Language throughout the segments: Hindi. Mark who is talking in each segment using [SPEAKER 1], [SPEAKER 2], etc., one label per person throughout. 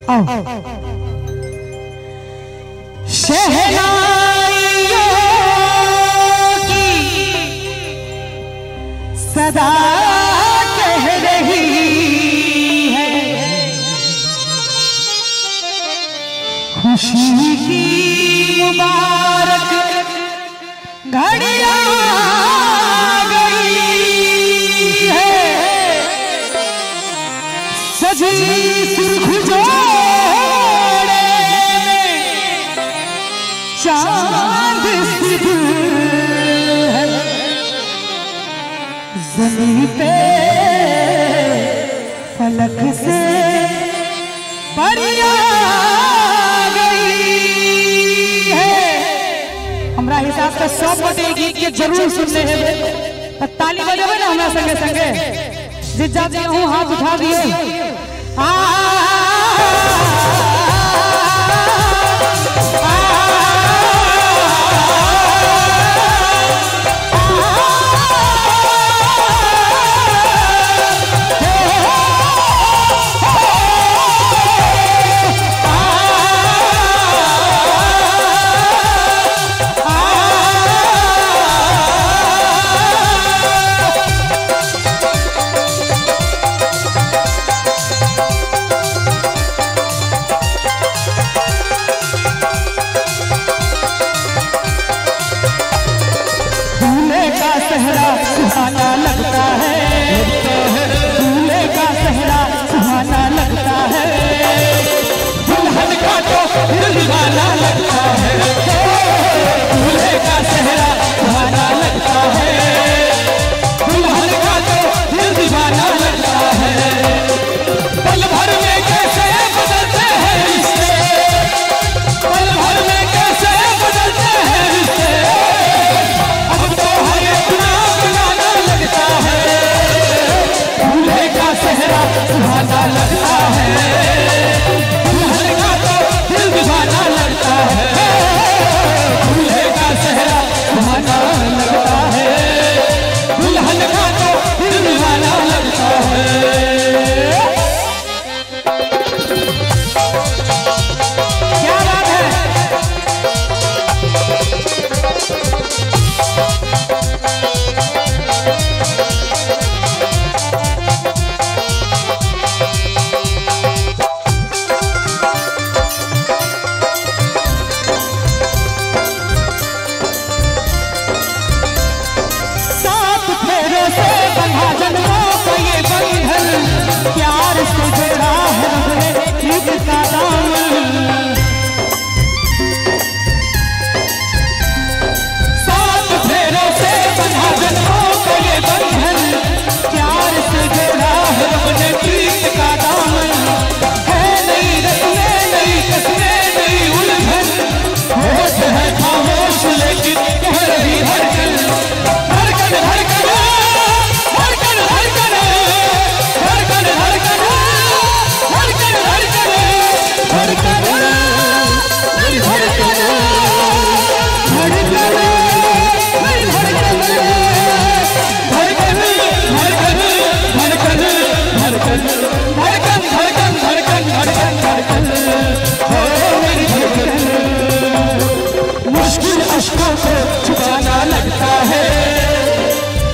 [SPEAKER 1] शहनाइयों की सदा कह रही है, खुशी की मुबारक घड़ी आ गई है। सजी सुर्ख जोड़े में चांद सिर है, ज़मीं पे फलक से परियां गई है। हमरा हिसाब से सब गोटे गीत के जरूर सुनने हैं, ताली बजावे ना हमरा संगे संगे। जिस जाते हूँ हाथ उठा दिए। सहरा सुहाना लगता है, दूल्हे का सहरा सुहाना लगता है, दुल्हन का तो दिल दीवाना लगता है। दूल्हे का सहरा सुहाना लगता है, दुल्हन का तो दिल दीवाना लगता है। पल भर में कैसे बदलते हैं रिश्ते, पल भर में कैसे बदलते हैं रिश्ते। अब तो हर अपना बुलाना लगता है, दूल्हे का सहरा सुहाना लगता है, दुल्हन का तो दिल दीवाना लगता है। दूल्हे का सहरा सुहाना लगता है, दुल्हन का तो दिल दीवाना लगता है। क्या बात है। प्यार से जोड़ा है रब ने ईद का दामन, सात फेरों से बंधा जन्मों का ये बंधन। प्यार से जोड़ा है रब ने ईद का दामन, है नई रस्में नई कस्में नई उलझन। होश है खामोश लेकिन कह रही धड़कन, धड़कन धड़कन धड़कन धड़कन धड़कन धड़कन धड़कन धड़कन धड़कन मेरी धड़कन धड़कन मेरी धड़कन धड़कन धड़कन धड़कन धड़कन धड़कन धड़कन धड़कन धड़कन धड़कन हो मेरी धड़कन। मुश्किल अश्कों को छुपाना लगता है,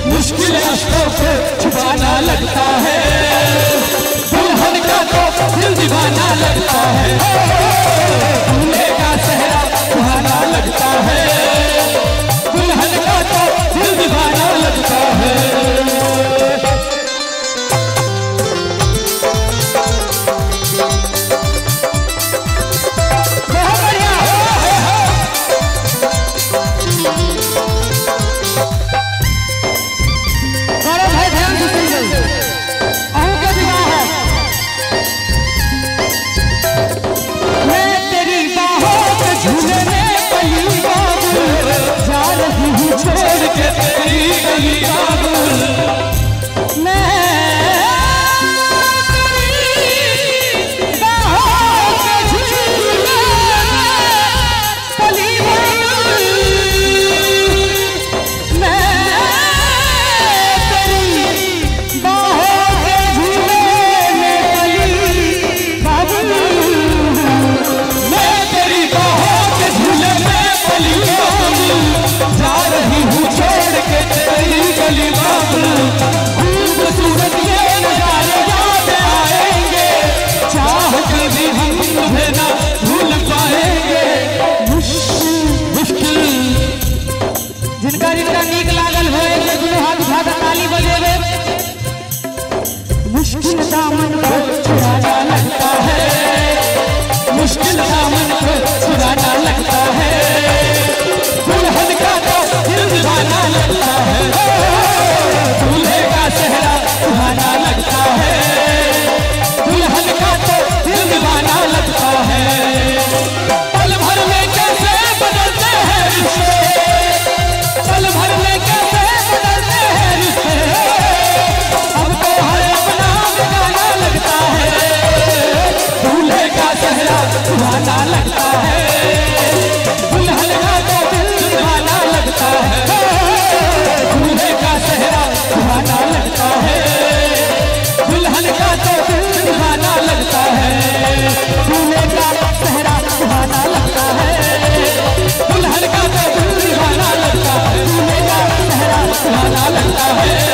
[SPEAKER 1] मुश्किल अश्कों को छुपाना लगता है, दुल्हन का तो दिल दीवाना लगता है। दूल्हे का सहरा सुहाना लगता है, दुल्हन का तो दिल दीवाना लगता है। बहुत बढ़िया। भाई ध्यान से सुनिए, अहू का विवाह है। मैं तेरी बाहों के झूले में पली बाबुल, जा रही हूँ छोड़ के तेरी गली बाबुल। मैं तेरी बाहों के झूले में पली बाबुल, मैं तेरी बाहों के झूले में पली बाबुल। दूल्हे का चेहरा सुहाना लगता है, दुल्हन का तो दिल दीवाना लगता है, दूल्हे का चेहरा सुहाना लगता है।